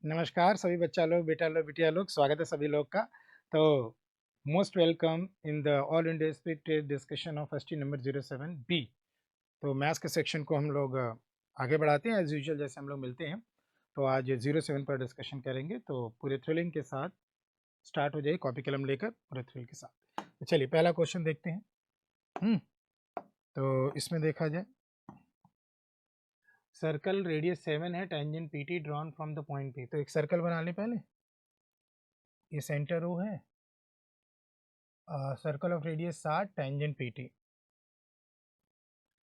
नमस्कार सभी बच्चा लोग, बेटा लोग, बिटिया लोग, स्वागत है सभी लोग का। तो most welcome in the all India spirit discussion of ST number 07 B. तो मैथ्स के सेक्शन को हम लोग आगे बढ़ाते हैं एज यूजुअल, जैसे हम लोग मिलते हैं। तो आज 07 पर डिस्कशन करेंगे, तो पूरे थ्रिलिंग के साथ स्टार्ट हो जाइए, कॉपी कलम लेकर पूरे थ्रिल के साथ। तो चलिए पहला क्वेश्चन देखते हैं। तो इसमें देखा जाए, सर्कल रेडियस 7 है, tangent PT drawn from the point P. तो एक सर्कल बना ले पहले, ये सेंटर ओ है, circle of radius 60, tangent PT,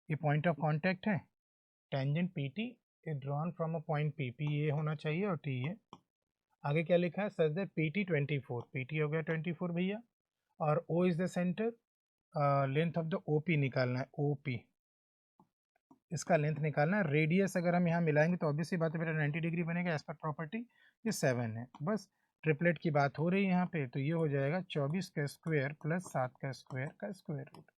ये पॉइंट ऑफ कांटेक्ट है। Tangent PT is drawn from a point P, P ये होना चाहिए और टी ये। आगे क्या लिखा है, सच दैट पीटी 24, पीटी हो गया 24 भैया, और O is the centre, length of the OP निकालना है, ओपी इसका लेंथ निकालना है। रेडियस अगर हम यहाँ मिलाएंगे तो ऑब्वियसली बात है बेटा 90 डिग्री बनेगा एज पर प्रॉपर्टी। ये 7 है, बस ट्रिपलेट की बात हो रही है यहाँ पे, तो ये हो जाएगा 24 का स्क्वायर प्लस 7 का स्क्वायर का स्क्वायर रूट।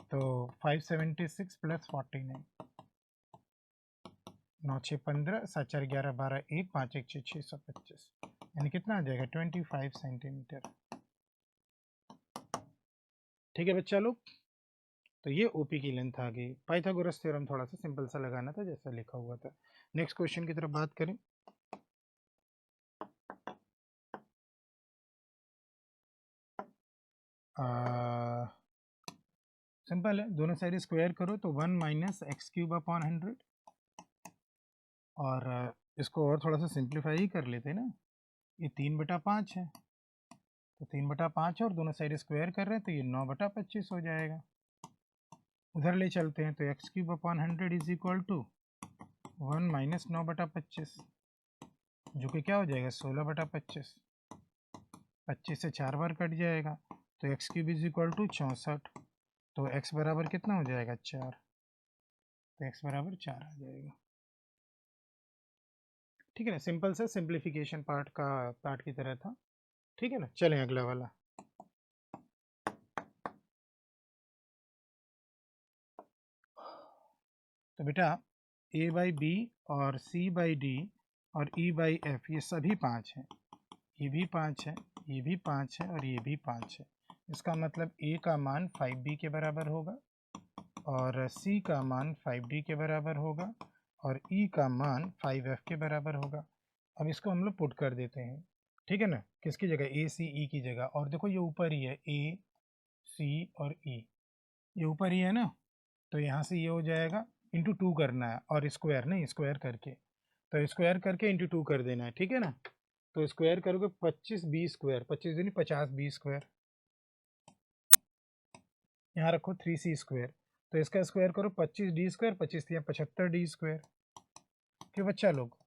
तो 576 प्लस 49, 9 6 15, 7 4 11 12, 1 5 1 6 625, यानी कितना आ जाएगा 25 सेंटीमीटर। ठीक है बच्चा लोग, तो ये ओपी की लेंथ आ गई। पाइथागोरस थ्योरम थोड़ा सा सिंपल सा लगाना था जैसा लिखा हुआ था। नेक्स्ट क्वेश्चन की तरफ बात करें। सिंपल है, दोनों साइड स्क्वायर करो तो 1 माइनस एक्स क्यूब अपॉन 100, और इसको और थोड़ा सा सिंप्लीफाई ही कर लेते ना, ये 3/5 है, तो 3/5 और दोनों साइड स्क्वायर कर रहे हैं तो ये 9/25 हो जाएगा। उधर ले चलते हैं तो x cube upon 100 is equal to 1 minus 9/25, जो कि क्या हो जाएगा 16/25, 25 से 4 बार कट जाएगा, तो x cube is equal to 64, तो एक्स बराबर कितना हो जाएगा 4, तो एक्स बराबर 4 आ जाएगा। ठीक है ना, सिंपल से सिंप्लीफिकेशन पार्ट की तरह था। ठीक है ना, चलें अगला वाला। तो बेटा ए बाई बी और सी बाई डी और ई बाई एफ ये सभी 5 हैं, ये भी 5 है, ये भी 5 है और ये भी 5 है। इसका मतलब ए का मान 5b के बराबर होगा और सी का मान 5d के बराबर होगा और ई का मान 5f के बराबर होगा। अब इसको हम लोग पुट कर देते हैं, ठीक है ना, किसकी जगह, ए सी ई की जगह। और देखो ये ऊपर ही है, ए सी और ई, ये ऊपर ही है ना, तो यहाँ से ये हो जाएगा, इंटू 2 करना है और स्क्वायर नहीं, स्क्वायर करके, तो स्क्वायर करके इंटू 2 कर देना है। ठीक है ना, तो स्क्वायर करोगे 25b स्क्वायर, 25 दूनी 50b स्क्वायर, यहाँ रखो 3c स्क्वायर, तो इसका स्क्वायर करो 25d स्क्वायर, 25 या 75d स्क्वायर। क्यों बच्चा लोग,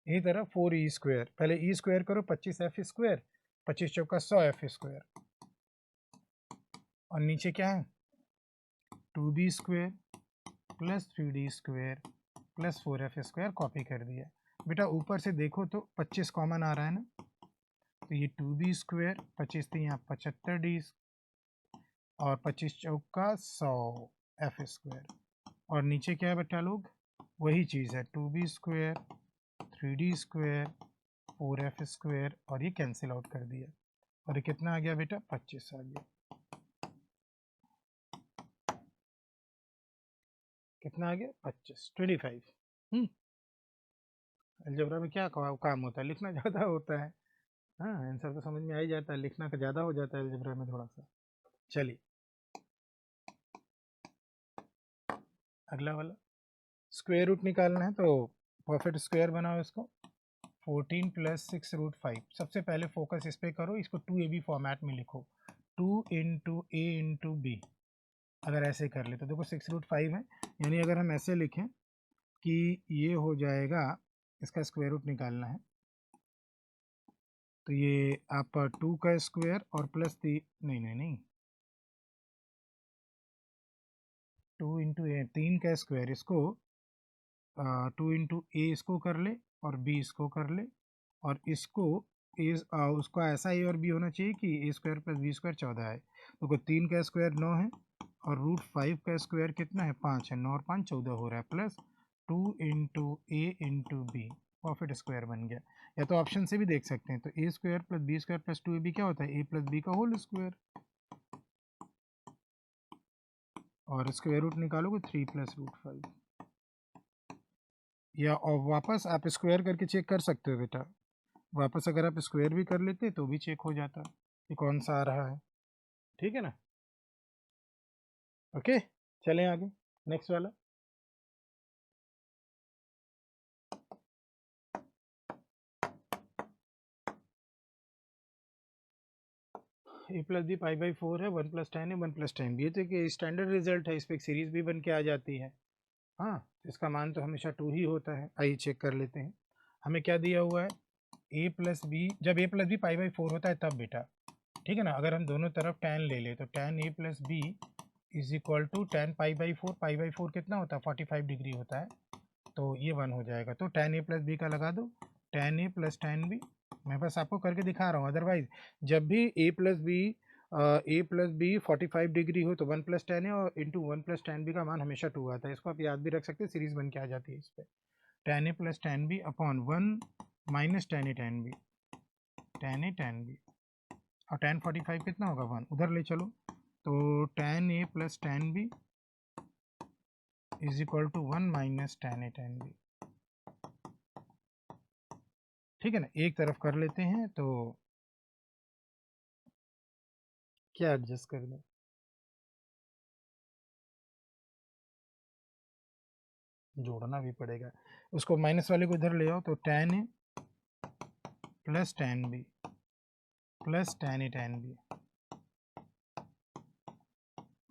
यही तरह 4e स्क्वायर, पहले e स्क्वायर करो 25f स्क्वायर, 25 चौका 100f स्क्वायर, और नीचे क्या है 2b square plus 3d square plus 4f square, copy कर दिया। बेटा ऊपर से देखो तो 25 कॉमन आ रहा है ना, तो ये 2b स्क्वायर, 25 थी यहाँ 75d और 25 चौका 100f स्क्वायर, और नीचे क्या है बेटा लोग, वही चीज़ है 2b square 3d square 4f square, और ये कैंसिल आउट कर दिया, और ये कितना आ गया बेटा 25 आ गया। कितना आ गया 25, 25। अलजेब्रा में क्या काम होता है, लिखना ज़्यादा होता है। हाँ, आंसर तो समझ में आ ही जाता है, लिखना का ज़्यादा हो जाता है अलजेब्रा में थोड़ा सा। चलिए अगला वाला, स्क्वायर रूट निकालना है, तो परफेक्ट स्क्वायर बनाओ इसको, 14 प्लस 6√5। सबसे पहले फोकस इस पे करो, इसको 2ab फॉर्मेट में लिखो, 2 इंटू ए इंटू बी। अगर ऐसे कर ले तो देखो 6√5 है, यानी अगर हम ऐसे लिखें कि ये हो जाएगा, इसका स्क्वायर रूट निकालना है, तो ये आप 2 का स्क्वायर और प्लस नहीं नहीं नहीं 2 इंटू ए, 3 का स्क्वायर, इसको 2 इंटू ए इसको कर ले और बी इसको कर ले, और इसको उसका ऐसा ए और बी होना चाहिए कि ए स्क्वायर प्लस बी स्क्वायर 14 है। तो 3 का स्क्वायर 9 है और √5 का स्क्वायर कितना है 5 है, 9 और 5 14 हो रहा है, plus 2 into A into be perfect square बन गया। या तो ऑप्शन से भी देख सकते हैं, तो A square plus B square plus 2ab क्या होता है, ए प्लस बी का होल स्क्वायर, और स्क्वायर रूट निकालोगे 3 प्लस रूट 5। या और वापस आप स्क्वायर करके चेक कर सकते हो बेटा, वापस अगर आप स्क्वायर भी कर लेते तो भी चेक हो जाता कि कौन सा आ रहा है। ठीक है ना, ओके चलें आगे नेक्स्ट वाला। ए प्लस बी पाई बाई 4 है, 1 प्लस 10 है, 1 प्लस 10 बी, ये तो कि स्टैंडर्ड रिजल्ट है, इस पर एक सीरीज भी बन के आ जाती है। हाँ, इसका मान तो हमेशा 2 ही होता है। आइए चेक कर लेते हैं, हमें क्या दिया हुआ है, ए प्लस बी, जब ए प्लस बी पाई बाई 4 होता है तब बेटा, ठीक है ना। अगर हम दोनों तरफ tan ले ले तो tan A plus B is equal to tan pi by 4, pi by 4 कितना होता है 45 डिग्री होता है, तो ये 1 हो जाएगा। तो tan ए प्लस बी का लगा दो, tan A plus tan B, मैं बस आपको करके दिखा रहा हूँ। अदरवाइज जब भी ए प्लस बी 45 डिग्री हो तो 1 प्लस टेन है, और इंटू 1 प्लस टेन बी का मान हमेशा 2 आता है। इसको आप याद भी रख सकते हैं, सीरीज बन के आ जाती है इस पर, tan A plus tan B upon 1 minus tan A tan B, tan A tan B, और tan 45 कितना होगा 1, उधर ले चलो, तो tan A plus tan B is equal to 1 minus tan A tan B. ठीक है ना, एक तरफ कर लेते हैं तो क्या एडजस्ट कर दें, जोड़ना भी पड़ेगा, उसको माइनस वाले को इधर ले आओ, तो tan A plus tan B plus tan A tan B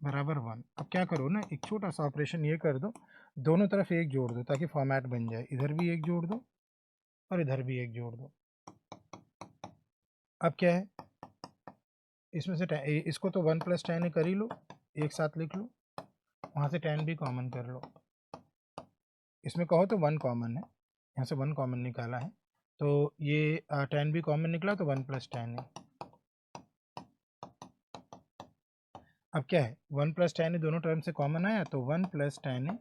बराबर 1। अब क्या करो ना, एक छोटा सा ऑपरेशन ये कर दो, दोनों तरफ एक जोड़ दो ताकि फॉर्मेट बन जाए, इधर भी एक जोड़ दो और इधर भी एक जोड़ दो। अब क्या है, इसमें से इसको तो 1 प्लस tan ए कर ही लो, एक साथ लिख लो, वहाँ से tan भी कॉमन कर लो, इसमें कहो तो 1 कॉमन है, यहाँ से 1 कॉमन निकाला है, तो ये tan भी कॉमन निकला तो 1 प्लस tan ए। अब क्या है, 1 प्लस tan ए दोनों टर्म से कॉमन आया तो 1 प्लस tan ए,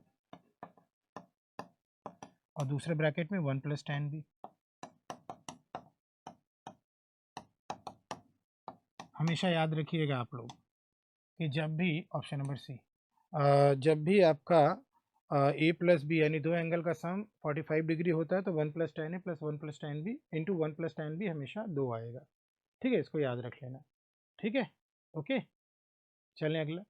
और दूसरे ब्रैकेट में 1 प्लस tan बी। हमेशा याद रखिएगा आप लोग कि जब भी ऑप्शन नंबर सी, जब भी आपका ए प्लस बी यानी दो एंगल का सम 45 डिग्री होता है तो 1 plus tan A plus 1 plus tan B into 1 plus tan B हमेशा 2 आएगा। ठीक है, इसको याद रख लेना। ठीक है, ओके चलें अगला।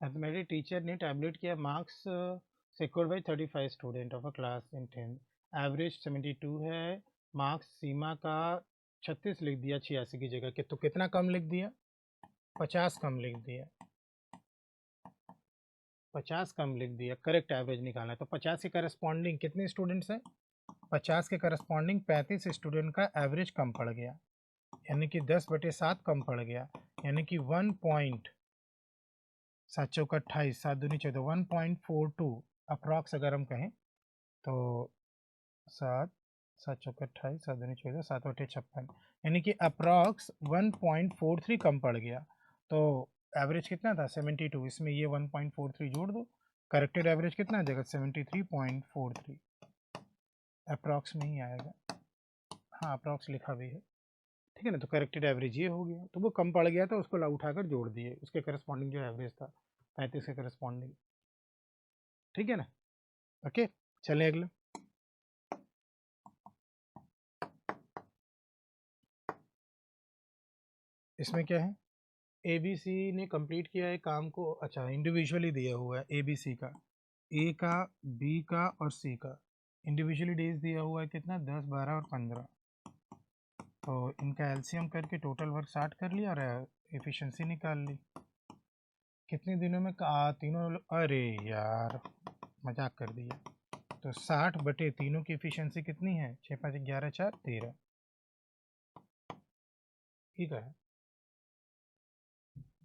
मैथमेटिक्स टीचर ने टैबलेट किया marks secured by 35 student of a class in 10, average 72 है, मार्क्स सीमा का 36 लिख दिया 86 की जगह के, तो कितना कम लिख दिया, 50 कम लिख दिया, 50 कम लिख दिया। करेक्ट एवरेज निकालना है तो 50 के करस्पॉन्डिंग कितने स्टूडेंट्स हैं, 50 के करस्पॉन्डिंग 35 स्टूडेंट का एवरेज कम पड़ गया, यानी कि 10/7 कम पड़ गया, यानी कि 7 चौक 28, 7 दूनी 14, 1.42 अप्रॉक्स अगर हम कहें तो 7 चौक 28, 7 दूनी 14, 7 अठे 56, यानी कि अप्रॉक्स 1.43 कम पड़ गया। तो एवरेज कितना था 72, इसमें ये 1.43 जोड़ दो, करेक्टेड एवरेज कितना आ जाएगा 73.43, अप्रॉक्स में ही आएगा। हाँ अप्रॉक्स लिखा भी है, ठीक है ना, तो करेक्टेड एवरेज ये हो गया, तो वो कम पड़ गया था उसको उठाकर जोड़ दिए, उसके करस्पॉन्डिंग जो एवरेज था 35 के करस्पॉन्डिंग। ठीक है ना, ओके चलें अगला। इसमें क्या है, ए बी सी ने कंप्लीट किया है काम को, अच्छा इंडिविजुअली दिया हुआ है ए बी सी का, ए का बी का और सी का इंडिविजुअली डेज दिया हुआ है कितना 10 12 और 15, तो इनका एलसीएम करके टोटल वर्क 60 कर लिया और एफिशिएंसी निकाल ली। कितने दिनों में तीनों, अरे यार मजाक कर दिया, तो 60 बटे तीनों की एफिशिएंसी कितनी है 6 5 11 4 13, ठीक है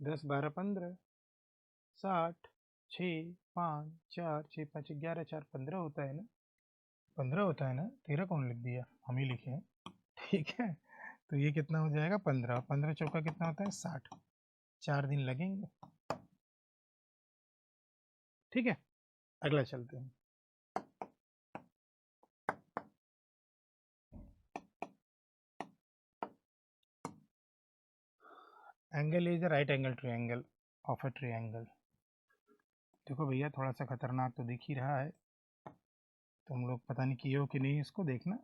10 12 15 60 6 5 4 6 5 11 4 15 होता है ना, 15 होता है ना, 13 कौन लिख दिया, हम ही लिखे हैं। ठीक है, तो ये कितना हो जाएगा 15, 15 चौका कितना होता है 60, 4 दिन लगेंगे। ठीक है, अगला चलते हैं। Angle is the right angle triangle of a triangle. देखो भैया थोड़ा सा खतरनाक तो दिख ही रहा है, तुम लोग पता नहीं किए हो कि नहीं, इसको देखना।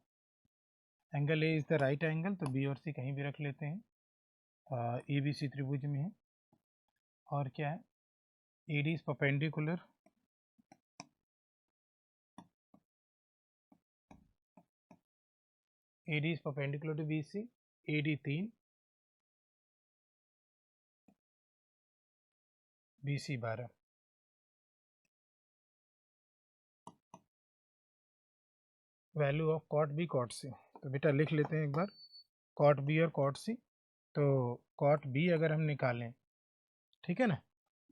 Angle A is the right angle, तो बी और सी कहीं भी रख लेते हैं। ए बी सी त्रिभुज में है, और क्या है, A D is perpendicular, A D is perpendicular to B C, A D 3, B C 12। Value of cot B cot C, तो बेटा लिख लेते हैं एक बार, कॉट बी और कॉट सी। तो कॉट बी अगर हम निकालें, ठीक है ना,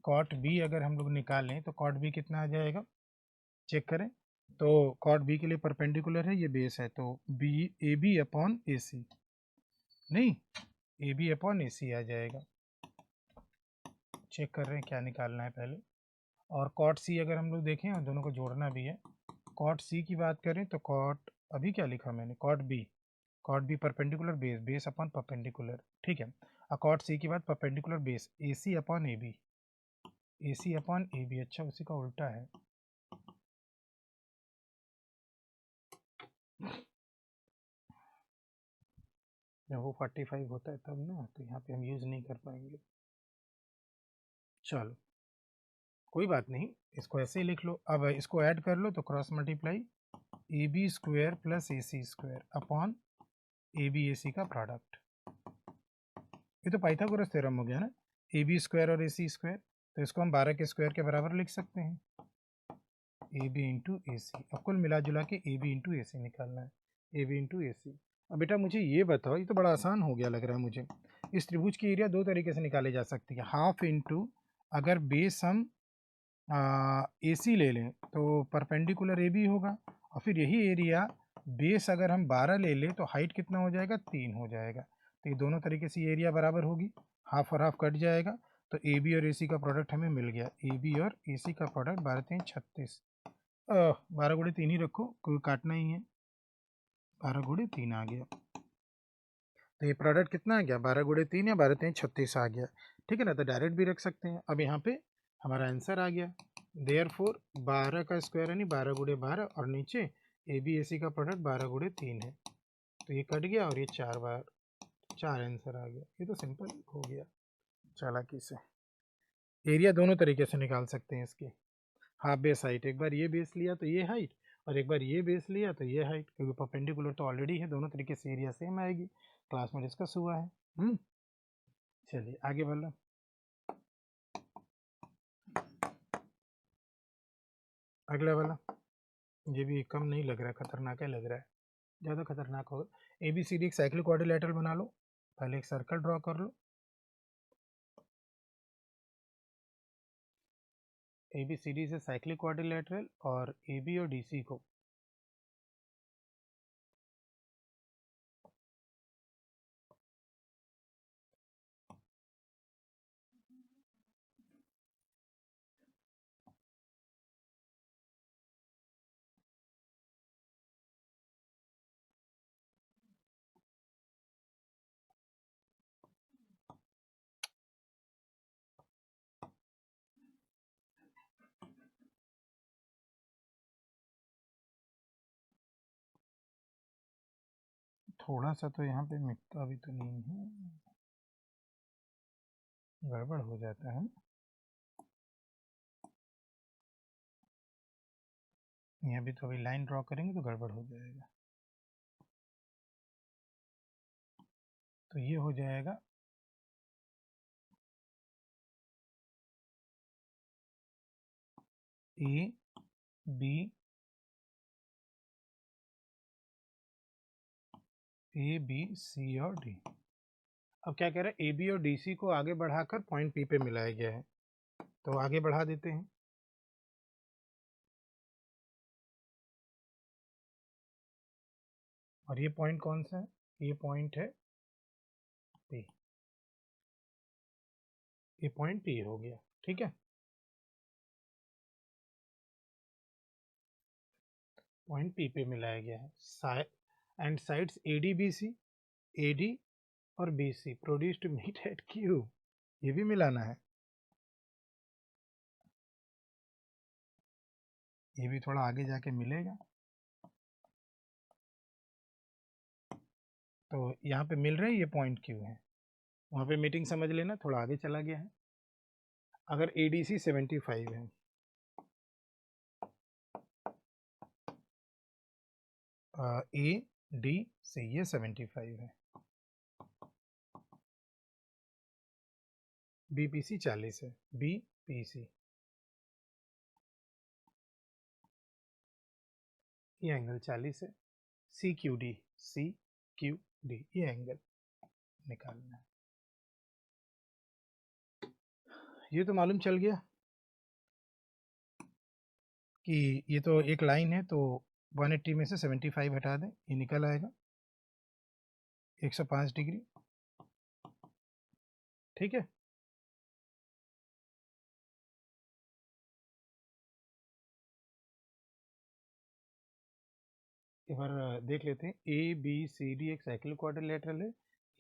कॉट बी अगर हम लोग निकालें तो कॉट बी कितना आ जाएगा, चेक करें। तो कॉट बी के लिए परपेंडिकुलर है, ये बेस है, तो बी ए बी अपॉन ए सी, नहीं ए बी अपॉन ए सी आ जाएगा। चेक कर रहे हैं क्या निकालना है पहले। और कॉट सी अगर हम लोग देखें, और दोनों को जोड़ना भी है, कॉट सी की बात करें तो कॉट, अभी क्या लिखा मैंने, cot B perpendicular base, base upon perpendicular, ठीक है। और कॉट सी की बात perpendicular base, A C upon A B, A C upon A B, अच्छा उसी का उल्टा है। जब वो 45 होता है तब ना, तो यहाँ पे हम यूज़ नहीं कर पाएंगे। चलो कोई बात नहीं, इसको ऐसे ही लिख लो। अब इसको ऐड कर लो, तो cross multiply A B square plus A C square upon A B A C का प्रोडक्ट। ये तो पाइथागोरस थ्योरम हो गया ना, ए बी स्क्वायर और ए सी स्क्वायर, तो इसको हम 12 के स्क्वायर के बराबर लिख सकते हैं, ए बी इंटू ए सी। अब कुल मिला जुला के ए बी इंटू ए सी निकालना है, ए बी इंटू ए सी। अब बेटा मुझे ये बताओ, ये तो बड़ा आसान हो गया लग रहा है मुझे। इस त्रिभुज की एरिया दो तरीके से निकाली जा सकती है, हाफ इंटू, अगर बेस हम ए सी ले लें तो परपेंडिकुलर ए बी होगा, और फिर यही एरिया बेस अगर हम 12 ले लें तो हाइट कितना हो जाएगा 3 हो जाएगा। तो ये दोनों तरीके से ये एरिया बराबर होगी, हाफ और हाफ कट जाएगा, तो ए बी और ए सी का प्रोडक्ट हमें मिल गया, ए बी और ए सी का प्रोडक्ट 12 3 36, 12 गुणे 3 ही रखो, कोई काटना ही है, 12 गुणे 3 आ गया। तो ये प्रोडक्ट कितना आ गया, 12 गुणे 3 या 12 3 36 आ गया, ठीक है ना। तो डायरेक्ट भी रख सकते हैं। अब यहाँ पे हमारा आंसर आ गया, देयरफॉर 12 का स्क्वायर यानी 12 गुणे 12, और नीचे ए बी ए सी का प्रोडक्ट 12 गुणे 3 है, तो ये कट गया और ये 4 बार 4 आंसर आ गया। ये तो सिंपल हो गया चालाकी से। एरिया दोनों तरीके से निकाल सकते हैं इसकी, हाफ बेस हाइट, एक बार ये बेस लिया तो ये हाइट, और एक बार ये बेस लिया तो ये हाइट, क्योंकि परपेंडिकुलर तो ऑलरेडी है, दोनों तरीके से एरिया सेम आएगी, क्लास में डिस्कस हुआ है। चलिए आगे बढ़ो। अगला वाला, ये भी कम नहीं लग रहा है, खतरनाक है लग रहा है, ज़्यादा खतरनाक होगा। ए बी सी डी एक साइक्लिक क्वाड्रिलेटरल बना लो, पहले एक सर्कल ड्रॉ कर लो, ए बी सी डी से साइक्लिक क्वाड्रिलेटरल, और ए बी और डी सी को थोड़ा सा तो यहाँ पे मिटता भी तो नहीं है, गड़बड़ हो जाता है, यहाँ भी तो अभी लाइन ड्रॉ करेंगे तो गड़बड़ हो जाएगा। तो ये हो जाएगा ए बी सी और डी। अब क्या कह रहे हैं, ए बी और डी सी को आगे बढ़ाकर पॉइंट पी पे मिलाया गया है, तो आगे बढ़ा देते हैं। और ये पॉइंट कौन सा है, ये पॉइंट है ये पॉइंट पी हो गया, ठीक है। पॉइंट पी पे मिलाया गया है। And sides A D B C, A D और B C produce to meet at Q, ये भी मिलाना है, ये भी थोड़ा आगे जाके मिलेगा। तो यहाँ पे मिल रहे हैं, ये पॉइंट क्यू है, वहाँ पे मीटिंग समझ लेना, थोड़ा आगे चला गया है। अगर ए डी सी 75 है, ए डी सी ये 75 है, बी पी सी 40 है, बी पी सी ये एंगल 40 है, C Q D, C Q D ये एंगल निकालना है। ये तो मालूम चल गया कि ये तो एक लाइन है, तो 180 में से 75 हटा दें, ये निकल आएगा 105 डिग्री, ठीक है। एक बार देख लेते हैं, ए बी सी डी एक साइक्लिक क्वाड्रिलेटरल है,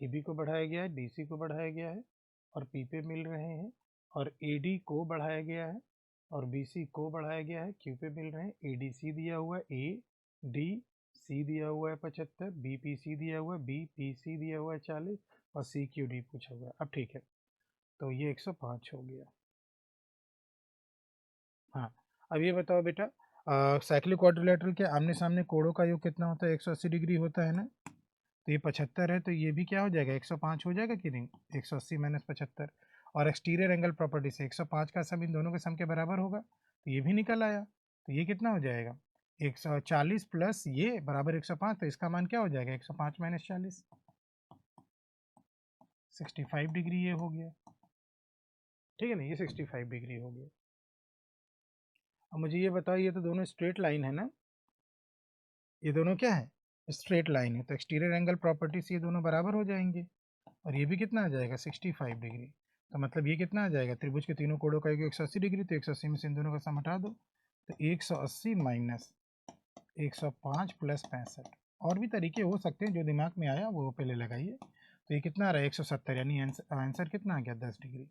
ए बी को बढ़ाया गया है, डी सी को बढ़ाया गया है और पी पे मिल रहे हैं, और ए डी को बढ़ाया गया है और बी सी को बढ़ाया गया है, क्यू पे मिल रहे हैं। ए डी सी दिया हुआ है, ए डी सी दिया हुआ है 75, बी पी सी दिया हुआ है, बी पी सी दिया हुआ है 40 और सी क्यू डी पूछा हुआ है। अब ठीक है, तो ये 105 हो गया। हाँ, अब ये बताओ बेटा, साइक्लिक क्वाड्रिलेटरल के आमने सामने कोणों का योग कितना होता है? 180 डिग्री होता है ना। तो ये 75 है, तो ये भी क्या हो जाएगा, 105 हो जाएगा कि नहीं, 180 माइनस 75। और एक्सटीरियर एंगल प्रॉपर्टी से 105 का सम इन दोनों के सम के बराबर होगा, तो ये भी निकल आया। तो ये कितना हो जाएगा, 140 प्लस ये बराबर 105, तो इसका मान क्या हो जाएगा, 105 माइनस 40, 65 डिग्री ये हो गया, ठीक है ना, ये 65 डिग्री हो गया। अब मुझे ये बताओ, ये तो दोनों स्ट्रेट लाइन है ना, ये दोनों क्या है, स्ट्रेट लाइन है, तो एक्सटीरियर एंगल प्रॉपर्टी से ये दोनों बराबर हो जाएंगे, और ये भी कितना आ जाएगा 65 डिग्री। तो मतलब ये कितना आ जाएगा, त्रिभुज के तीनों कोणों का योग 180 डिग्री, तो 180 में से इन दोनों का सम हटा दो, तो 180 माइनस 105 प्लस 65। और भी तरीके हो सकते हैं, जो दिमाग में आया वो पहले लगाइए। तो ये कितना आ रहा है 170, यानी आंसर कितना आ गया 10 डिग्री,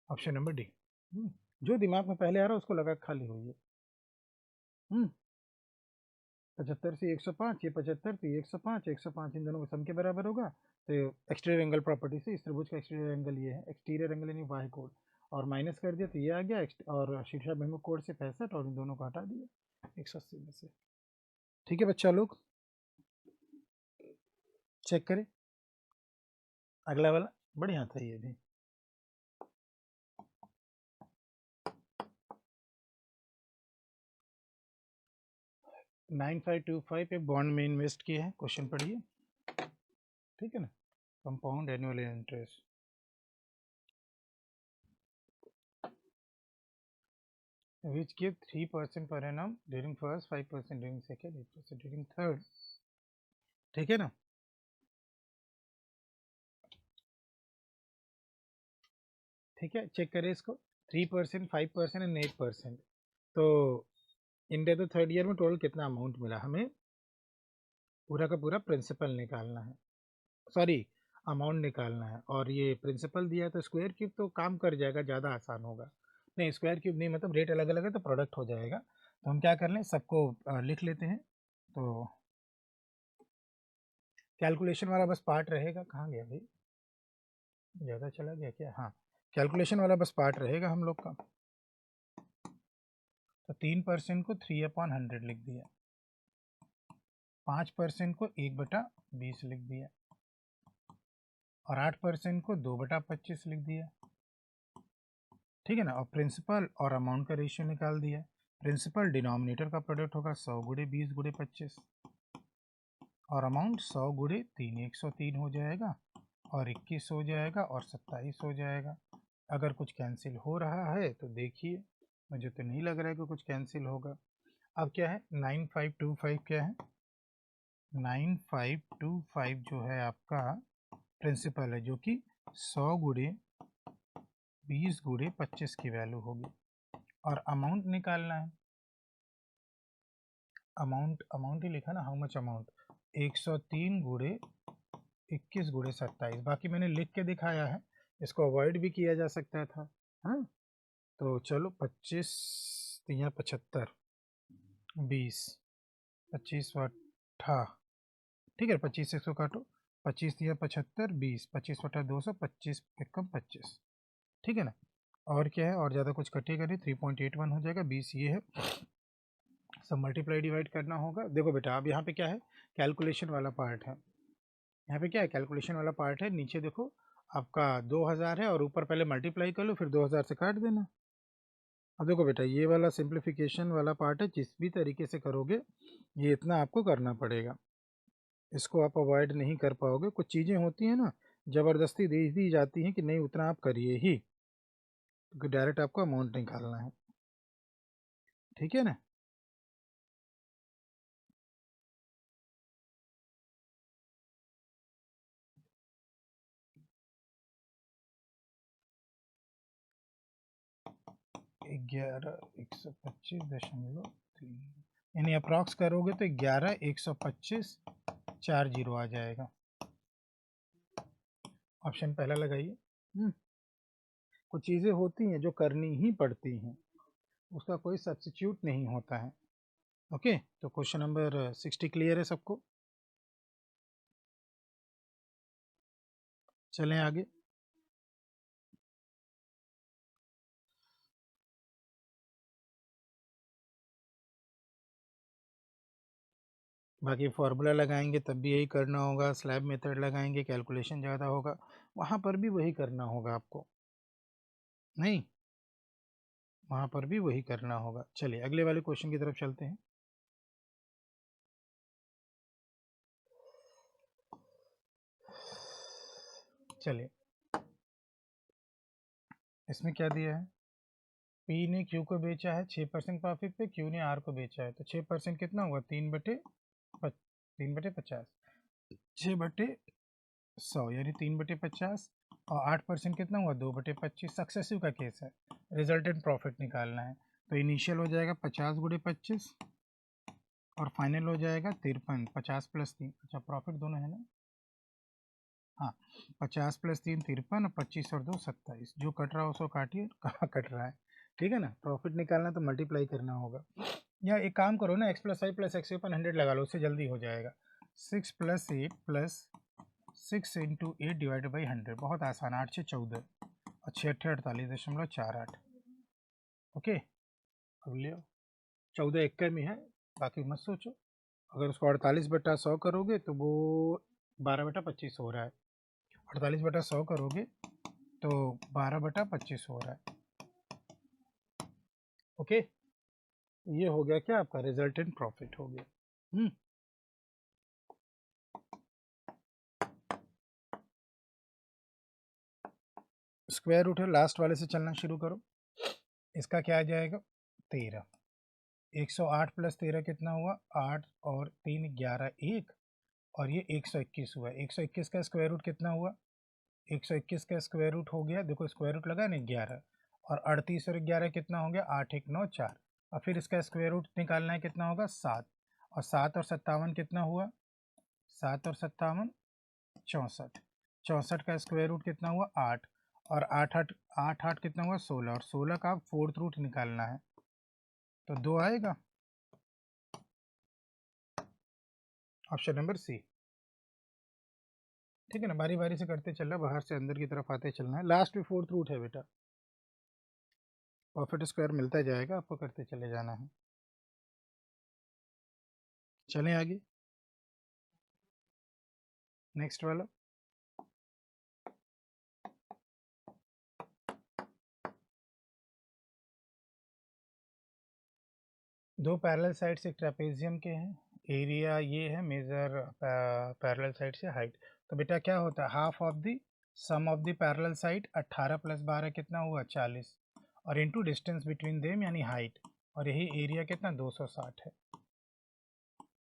ऑप्शन नंबर डी। जो दिमाग में पहले आ रहा है उसको लगा खाली हुई है। 75 से 105, ये 75, तो ये 105, 105 इन दोनों के सम के बराबर होगा। तो एक्सटीरियर एंगल प्रॉपर्टी से इस त्रिभुज का एक्सटीरियर एंगल ये है, एक्सटीरियर एंगल यानी वाई कोड, और माइनस कर दिया तो ये आ गया, और शीर्षाभिमुख कोण से 65, और इन दोनों को हटा दिया 180 में से। ठीक है बच्चा लोग, चेक करें, अगला वाला बढ़िया था ये भी। $9525 एक बॉन्ड में इन्वेस्ट किए हैं, क्वेश्चन पढ़िए, ठीक है ना। Compound annual interest, which give 3% per annum during first, 5% during second, 8% during third, ठीक है ना। ठीक है, चेक करें इसको, 3%, 5% एंड 8%। तो इंडिया तो थर्ड ईयर में टोटल कितना अमाउंट मिला हमें, पूरा का पूरा प्रिंसिपल निकालना है, सॉरी अमाउंट निकालना है, और ये प्रिंसिपल दिया तो स्क्वायर क्यूब तो काम कर जाएगा, ज़्यादा आसान होगा। नहीं स्क्वायर क्यूब नहीं, मतलब रेट अलग अलग है तो प्रोडक्ट हो जाएगा। तो हम क्या कर लें, सबको लिख लेते हैं। तो कैलकुलेशन वाला बस पार्ट रहेगा, कहाँ गया भाई, ज़्यादा चला गया क्या, हाँ कैलकुलेशन वाला बस पार्ट रहेगा हम लोग का। तो 3% को 3/100 लिख दिया, 5% को 1/20 लिख दिया, और 8% को 2/25 लिख दिया, ठीक है ना। और प्रिंसिपल और अमाउंट का रेशियो निकाल दिया। प्रिंसिपल डिनोमिनेटर का प्रोडक्ट होगा 100 गुणे 20 गुणे 25, और अमाउंट 100 गुणे 3 103 हो जाएगा, और 21 हो जाएगा, और 27 हो जाएगा। अगर कुछ कैंसिल हो रहा है तो देखिए, मुझे तो नहीं लग रहा है कि कुछ कैंसिल होगा। अब क्या है 9525, क्या है 9525 जो है आपका प्रिंसिपल है, जो कि 100 गुणे 20 गुणे 25 की वैल्यू होगी। और अमाउंट निकालना है, अमाउंट ही लिखा ना, हाउ मच अमाउंट, 103 गुणे 21 गुणे 27। बाकी मैंने लिख के दिखाया है, इसको अवॉइड भी किया जा सकता था। हाँ, तो चलो 25 या 75, 20, 25 वठा, ठीक है, 25 से 100 काटो, 25 या 75, 20, 25 वठा 200, 25 एकम 25, ठीक है ना। और क्या है, और ज़्यादा कुछ कटेगा नहीं, 3.81 हो जाएगा। 20 ये है, सब मल्टीप्लाई डिवाइड करना होगा। देखो बेटा, अब यहाँ पे क्या है, कैलकुलेशन वाला पार्ट है। यहाँ पे क्या है, कैलकुलेशन वाला पार्ट है। नीचे देखो आपका 2000 है, और ऊपर पहले मल्टीप्लाई कर लो, फिर 2000 से काट देना। अब देखो बेटा, ये वाला सिंप्लीफिकेशन वाला पार्ट है, जिस भी तरीके से करोगे ये इतना आपको करना पड़ेगा, इसको आप अवॉइड नहीं कर पाओगे। कुछ चीज़ें होती हैं ना, ज़बरदस्ती दे दी जाती हैं कि नहीं उतना आप करिए ही, क्योंकि डायरेक्ट आपको अमाउंट निकालना है, ठीक है ना। ग्यारह 125.3, यानी अप्रॉक्स करोगे तो 11,125.40 आ जाएगा। ऑप्शन पहला लगाइए। कुछ चीज़ें होती हैं जो करनी ही पड़ती हैं, उसका कोई सब्स्टिट्यूट नहीं होता है। ओके, तो क्वेश्चन नंबर 60 क्लियर है सबको। चलें आगे। बाकी फार्मूला लगाएंगे तब भी यही करना होगा, स्लैब मेथड लगाएंगे कैलकुलेशन ज़्यादा होगा, वहाँ पर भी वही करना होगा आपको, नहीं, वहाँ पर भी वही करना होगा। चलिए अगले वाले क्वेश्चन की तरफ चलते हैं। चलिए, इसमें क्या दिया है, पी ने क्यू को बेचा है 6% प्रॉफिट पे, क्यू ने आर को बेचा है, तो 6% कितना हुआ, 3/50, 6/100 यानी 3/50, और 8% कितना हुआ, 2/25। सक्सेसिव का केस है, रिजल्टेंट प्रॉफिट निकालना है, तो इनिशियल हो जाएगा 50 गुणे 25 और फाइनल हो जाएगा 53, 50 + 3, अच्छा प्रॉफिट दोनों है ना, हाँ, 50 + 3 53 और 25 और 2 27, जो कट रहा है उसको काटिए, कहाँ कट रहा है, ठीक है ना। प्रॉफिट निकालना तो मल्टीप्लाई करना होगा, या एक काम करो ना, x + i + x / 100 लगा लो, उससे जल्दी हो जाएगा। 6 + 8 + 6 × 8 / 100, बहुत आसान, 8 से 14 और 6 × 8 48.48। ओके, अब ले 14 एक में है, बाकी मत सोचो। अगर उसको 48/100 करोगे तो वो 12/25 हो रहा है, 48/100 करोगे तो 12/25 हो रहा है। ओके, ये हो गया क्या आपका रिजल्टेंट प्रॉफिट हो गया। स्क्वायर रूट है, लास्ट वाले से चलना शुरू करो। इसका क्या आ जाएगा, 13, 108 + 13 कितना हुआ, 8 और 3 11, 1, और ये 121 हुआ। 121 का स्क्वायर रूट कितना हुआ, 121 का स्क्वायर रूट हो गया, देखो स्क्वायर रूट लगा ना 11, और 38 और 11 कितना हो गया, 8 1 9 4, और फिर इसका स्क्वायर रूट निकालना है, कितना होगा 7, और 7 और 57 कितना हुआ, 7 और 57 64, 64 का स्क्वायर रूट कितना हुआ 8, और 8 कितना हुआ 16, और 16 का फोर्थ रूट निकालना है, तो 2 आएगा, ऑप्शन नंबर सी, ठीक है ना। बारी बारी से करते चलना, बाहर से अंदर की तरफ आते चलना है, लास्ट में फोर्थ रूट है बेटा, प्रॉफिट स्क्वायर मिलता जाएगा, आपको करते चले जाना है। चलें आगे, नेक्स्ट वाला। दो पैरेलल साइड्स एक ट्रेपेजियम के हैं, एरिया ये है, मेजर पैरेलल साइड से हाइट, तो बेटा क्या होता है, half of the sum of the parallel side, 18 + 12 कितना हुआ 40, और इनटू डिस्टेंस बिटवीन देम यानी हाइट, और यही एरिया कितना 260 है,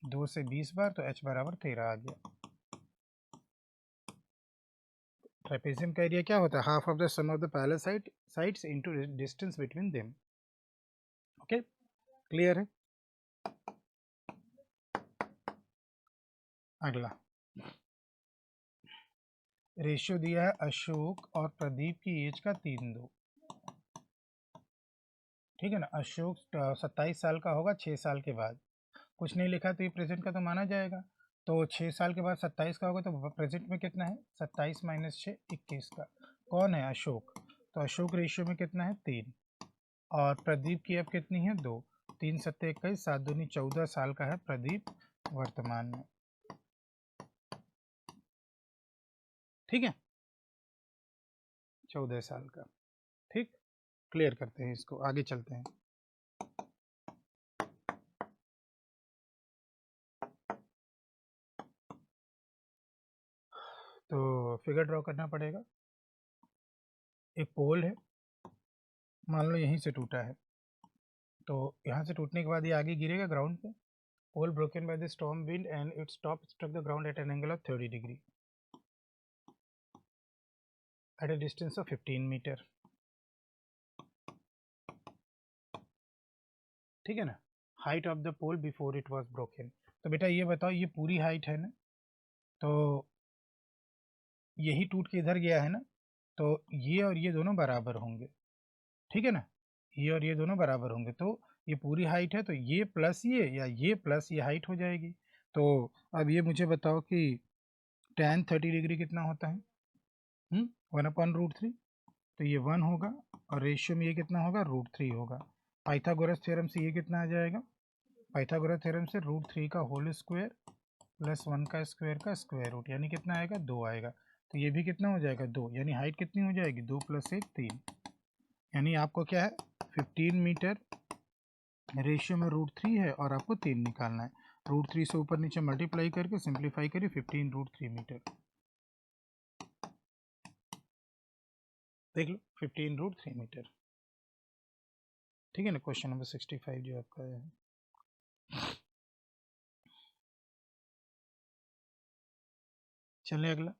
2 से 20 बार, तो h = 13 आ गया। ट्रेपेजियम का एरिया क्या होता है? Half of the sum of the parallel sides into distance between them. Okay, clear है? अगला रेशियो दिया है अशोक और प्रदीप की एज का 3:2। ठीक है ना, अशोक 27 साल का होगा 6 साल के बाद। कुछ नहीं लिखा तो ये प्रेजेंट का तो माना जाएगा। तो 6 साल के बाद 27 का होगा तो प्रेजेंट में कितना है? 27 माइनस 6 21 का। कौन है? अशोक। तो अशोक रेशियो में कितना है? 3। और प्रदीप की अब कितनी है? 2। 3 सत्ते 21, 7 दूनी 14 साल का है प्रदीप वर्तमान में। ठीक है, 14 साल का। ठीक, क्लियर करते हैं इसको, आगे चलते हैं। तो फिगर ड्रॉ करना पड़ेगा। एक पोल है, मान लो यहीं से टूटा है, तो यहाँ से टूटने के बाद ये आगे गिरेगा ग्राउंड पे। Pole broken by the storm wind and its top struck the ground at an angle of 30 degree at a distance of 15 metre. ठीक है ना, height of the pole before it was broken. तो बेटा ये बताओ, ये पूरी हाइट है ना, तो यही टूट के इधर गया है ना, तो ये और ये दोनों बराबर होंगे। ठीक है ना, ये और ये दोनों बराबर होंगे, तो ये पूरी हाइट है, तो ये प्लस ये या ये प्लस ये हाइट हो जाएगी। तो अब ये मुझे बताओ कि tan 30 डिग्री कितना होता है? 1/√3। तो ये 1 होगा, और रेशियो में ये कितना होगा? √3 होगा। पाइथागोरस थ्योरम से ये कितना आ जाएगा? पाइथागोरस थ्योरम से √3 का होल स्क्वायर प्लस 1 का स्क्वायर का स्क्वायर रूट, यानी कितना आएगा? 2 आएगा। तो ये भी कितना हो जाएगा? 2। यानी हाइट कितनी हो जाएगी? 2 + 1 3। यानी आपको क्या है? 15 मीटर रेशियो में √3 है और आपको 3 निकालना है। √3 से ऊपर नीचे मल्टीप्लाई करके सिंप्लीफाई करिए, 15 √3 मीटर। देख लो, 15 √3 मीटर। ठीक है ना, क्वेश्चन नंबर 65 जो आपका है। चलिए अगला।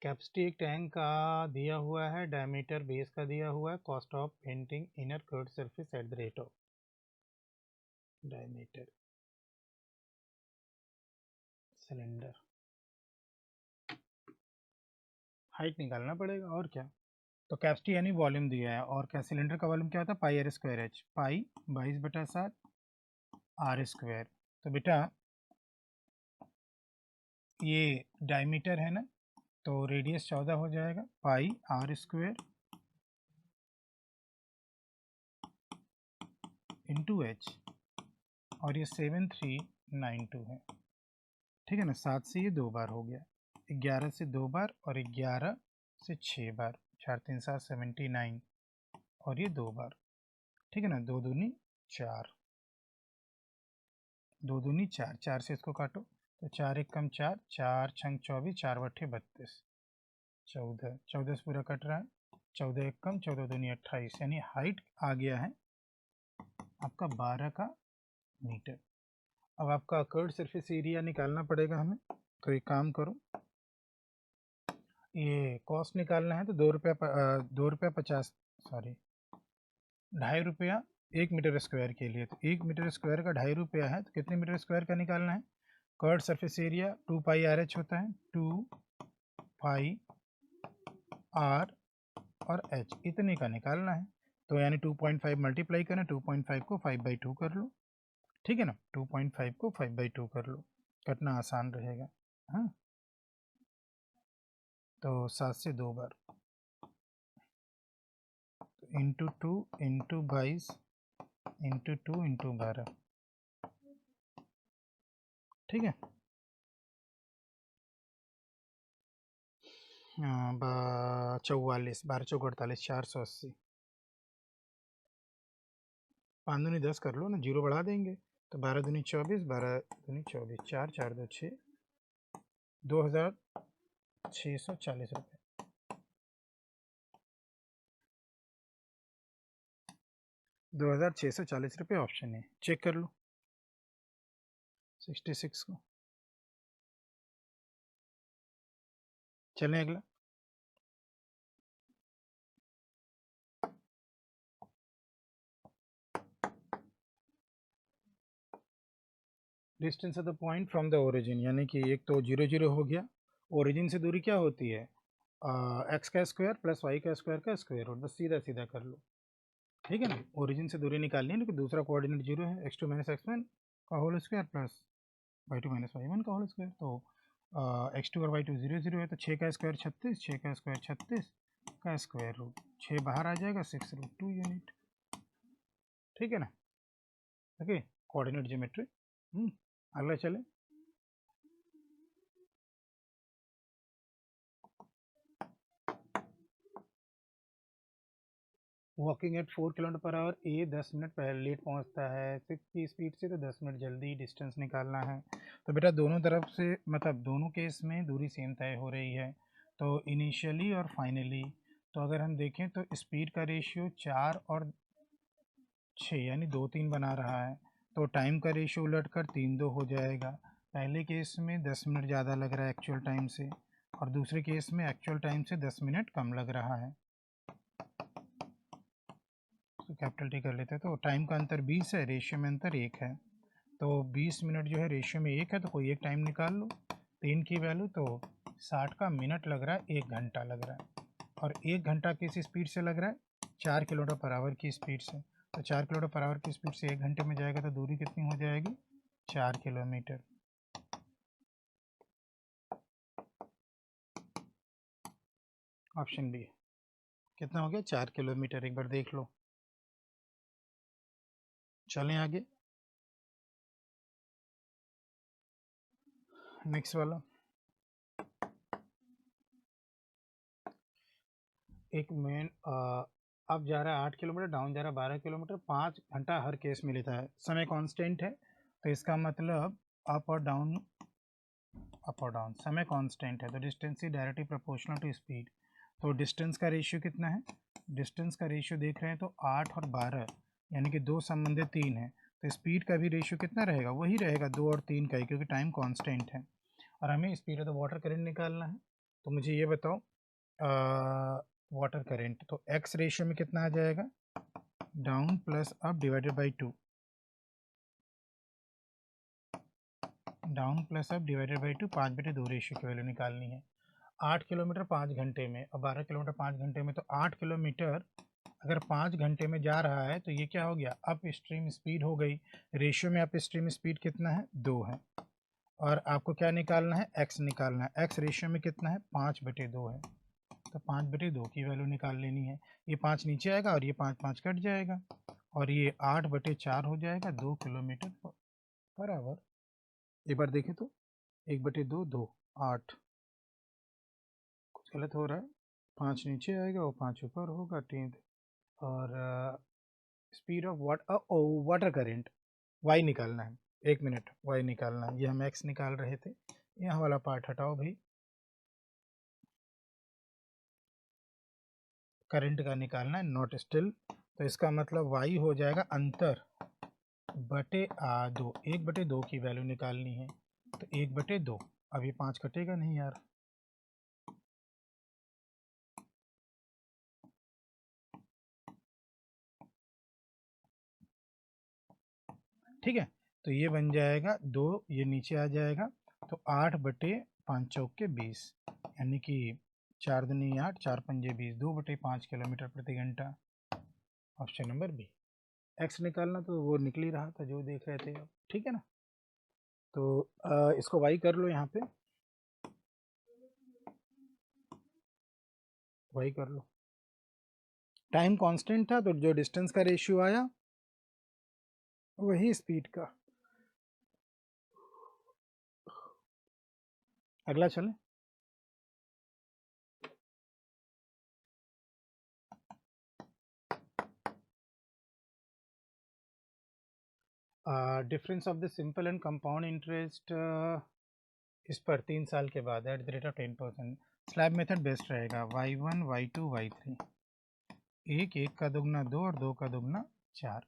कैपेसिटी एक टैंक का दिया हुआ है, डायमीटर बेस का दिया हुआ है, cost of painting inner curved surface at the rate of diameter cylinder. Height निकालना पड़ेगा और क्या। तो कैपेसिटी यानी वॉल्यूम दिया है, और क्या सिलेंडर का वॉल्यूम क्या होता है? πr²h, पाई 22/7 r²। तो बेटा ये डायमीटर है ना, तो रेडियस 14 हो जाएगा, पाई r² इंटू एच, और ये 7392 है। ठीक है ना, 7 से ये 2 बार हो गया, 11 से 2 बार, और 11 से 6 बार, 4 3 7 79, और ये 2 बार। ठीक है ना, 2 दूनी 4, 2 दूनी 4, 4 से इसको काटो तो 4 1 कम 4, 4 6 24, 4 बट्ठे 32, 14, 14 से पूरा कट रहा है, 14 1 कम 14 दूनी 28, यानी हाइट आ गया है आपका 12 का मीटर। अब आपका कर्ड सरफेस एरिया निकालना पड़ेगा हमें। तो एक काम करो, ये कॉस्ट निकालना है तो 2 रुपया सॉरी 2.5 रुपया 1 मीटर स्क्वायर के लिए। तो 1 मीटर स्क्वायर का 2.5 रुपया है, तो कितने मीटर स्क्वायर का निकालना है? कर्ड सरफेस एरिया 2πRh होता है, 2πr और h, इतने का निकालना है। तो यानी 2.5 मल्टीप्लाई करें, 2.5 को 5/2 कर लो। ठीक है ना, 2.5 को 5/2 कर लो, कटना आसान रहेगा। हाँ, तो 7 से 2 बार, इंटू 2 इंटू 22 इंटू 2 इंटू 12। ठीक है, 44, 12 चौक 48, 480, 5 दूनी 10 कर लो ना, जीरो बढ़ा देंगे तो 12 दूनी 24, 12 दूनी 24, 4 4 2 6, 2640 रुपये। 2640 रुपये ऑप्शन है, चेक कर लो 66 को। चलें अगला। Distance of the point from the origin, यानी कि एक तो 0 0 हो गया। ओरिजिन से दूरी क्या होती है, एक्स का स्क्वायर प्लस वाई का स्क्वायर का स्क्वायर रूट, बस सीधा सीधा कर लो, ठीक है ना। ओरिजिन से दूरी निकालनी है, लेकिन दूसरा कोऑर्डिनेट 0 है, x2 माइनस x1 का whole square plus y2 minus y1 का होल स्क्वायर। तो x2 और y2 0 0 है, तो 6 का स्क्वायर 36, 6 का स्क्वायर 36 का स्क्वायर रूट, 6 बाहर आ जाएगा, 6 रूट 2 यूनिट, ठीक है ना। Okay, coordinate geometry. अगला चले। Walking at 4 kilometre per hour, a 10 minute पहले लेट पहुंचता है 6 की स्पीड से, तो 10 मिनट जल्दी डिस्टेंस निकालना है। तो बेटा दोनों तरफ से, मतलब दोनों केस में दूरी सेम तय हो रही है, तो इनिशियली और फाइनली। तो अगर हम देखें तो स्पीड का रेशियो 4 और 6 यानी 2 3 बना रहा है, तो टाइम का रेशियो उलट कर 3 2 हो जाएगा। पहले केस में 10 मिनट ज़्यादा लग रहा है एक्चुअल टाइम से, और दूसरे केस में एक्चुअल टाइम से 10 मिनट कम लग रहा है। तो कैपिटल टी कर लेते हैं। तो टाइम का अंतर 20 है, रेशियो में अंतर 1 है, तो 20 मिनट जो है रेशियो में 1 है, तो कोई एक टाइम निकाल लो। 3 की वैल्यू, तो 60 का मिनट लग रहा है, 1 घंटा लग रहा है, और 1 घंटा किस स्पीड से लग रहा है, 4 किलोमीटर पर आवर की स्पीड से। तो 4 किलोमीटर पर आवर की स्पीड से 1 घंटे में जाएगा, तो दूरी कितनी हो जाएगी, 4 किलोमीटर। ऑप्शन बी कितना हो गया, 4 किलोमीटर, एक बार देख लो। चलें आगे, नेक्स्ट वाला। एक मेन अप जा रहा है 8 किलोमीटर, डाउन जा रहा है 12 किलोमीटर, 5 घंटा हर केस में लेता है, समय कांस्टेंट है, तो इसका मतलब अप और डाउन समय कांस्टेंट है, तो distance is directly proportional to speed. तो डिस्टेंस का रेशियो कितना है, डिस्टेंस का रेशियो देख रहे हैं तो 8 और 12 यानी कि 2 संबंधित 3 है, तो स्पीड का भी रेशियो कितना रहेगा, वही रहेगा 2 और 3 का ही, क्योंकि टाइम कांस्टेंट है, और हमें speed of the water current निकालना है। तो मुझे ये बताओ, वाटर करंट, तो एक्स रेशियो में कितना आ जाएगा, down plus up divided by 2, down plus up divided by 2, 5/2 ratio की वैल्यू निकालनी है। 8 किलोमीटर 5 घंटे में और 12 किलोमीटर 5 घंटे में, तो 8 किलोमीटर अगर 5 घंटे में जा रहा है, तो ये क्या हो गया, अप स्ट्रीम स्पीड हो गई। रेशियो में अप स्ट्रीम स्पीड कितना है, 2 है, और आपको क्या निकालना है, एक्स निकालना है। एक्स रेशियो में कितना है, 5/2 है, तो 5/2 की वैल्यू निकाल लेनी है। ये 5 नीचे आएगा और ये 5 5 कट जाएगा, और ये 8/4 हो जाएगा, 2 किलोमीटर पर आवर। एक बार देखें तो 1/2 2 8, कुछ गलत हो रहा है, 5 नीचे आएगा और 5 ऊपर होगा, 3। और speed of water current Y निकालना है, 1 मिनट, वाई निकालना है, ये हम एक्स निकाल रहे थे, यहाँ वाला पार्ट हटाओ भाई, करंट का निकालना है, नॉट स्टिल। तो इसका मतलब वाई हो जाएगा अंतर बटे 2, 1/2 की वैल्यू निकालनी है, तो 1/2, अब ये 5 कटेगा नहीं यार, ठीक है, तो ये बन जाएगा 2, ये नीचे आ जाएगा, तो 8/5 चौक के 20, यानी कि 4 दूनी 8, 4 पंजे 20, 2/5 किलोमीटर प्रति घंटा। Option number B. एक्स निकालना तो वो निकल ही रहा था जो देख रहे थे, ठीक है ना। तो इसको वाई कर लो, यहाँ पे वाई कर लो, टाइम कांस्टेंट था, तो जो डिस्टेंस का रेशियो आया वही स्पीड का। अगला चलें। Difference of the simple and compound interest इस पर 3 साल के बाद at the rate of 10%। Slab method best रहेगा, y1 y2 y3, एक का दुगना 2 और 2 का दुगना 4,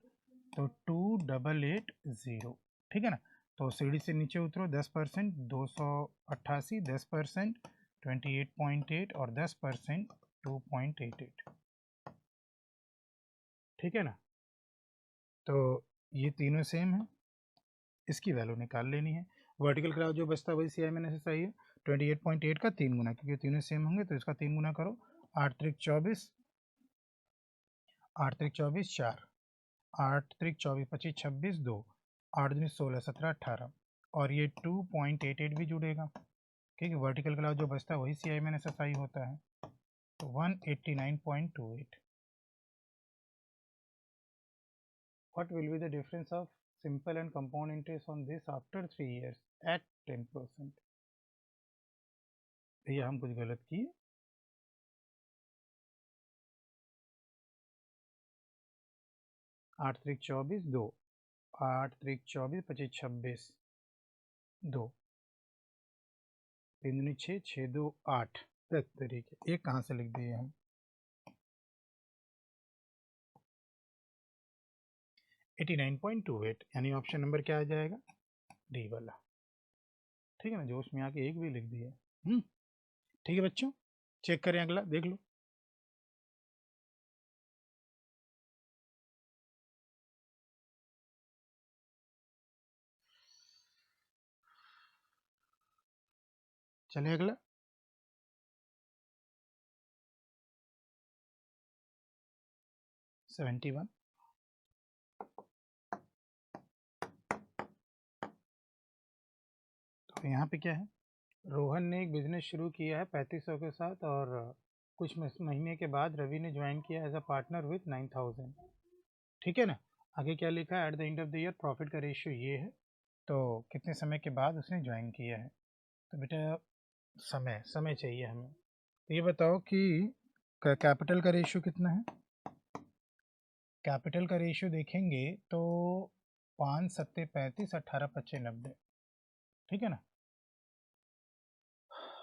तो 2880, ठीक है ना। तो सीढ़ी से नीचे उतरो, 10% 288, 10% 28.8 और 10% 2.88, ठीक है ना। तो ये तीनों सेम है, इसकी वैल्यू निकाल लेनी है। वर्टिकल क्लाउड जो बचता है वही सी आई मैंने सही है, 28.8 का 3 गुना, क्योंकि तीनों सेम होंगे तो इसका 3 गुना करो। 8 त्रिक 24, 8 त्रिक 24 4, 8 त्रिक 24 25 26 2, 8 दूनी 16 17 18, और ये 2.88 भी जुड़ेगा, ठीक है। वर्टिकल क्लाउड जो बचता है वही सी आई मैंने सही होता है, तो 189.28। What will be the difference of simple and compound interest on this after 3 years at 10%? भैया हम कुछ गलत किए, 8 त्रिक 24 2, 8 त्रिक 24 25 26 2, 3 दूनी 6 6 2 8, तरीके एक कहाँ से लिख दिए हम, 89.28, यानी ऑप्शन नंबर क्या आ जाएगा, डी वाला, ठीक है ना। जो उसमें आके एक भी लिख दिए, ठीक है बच्चों। चेक करें अगला, देख लो। चले अगला, 71। तो यहाँ पे क्या है, रोहन ने एक बिजनेस शुरू किया है 3500 के साथ, और कुछ महीने के बाद रवि ने ज्वाइन किया एज अ पार्टनर विथ 9000, ठीक है ना। आगे क्या लिखा है, at the end of the year profit का रेशियो ये है, तो कितने समय के बाद उसने ज्वाइन किया है। तो बेटा समय समय चाहिए हमें, तो ये बताओ कि कैपिटल का रेशियो कितना है। कैपिटल का रेशियो देखेंगे तो 5 सत्ते 35, 18 पच्चे 90, ठीक है ना।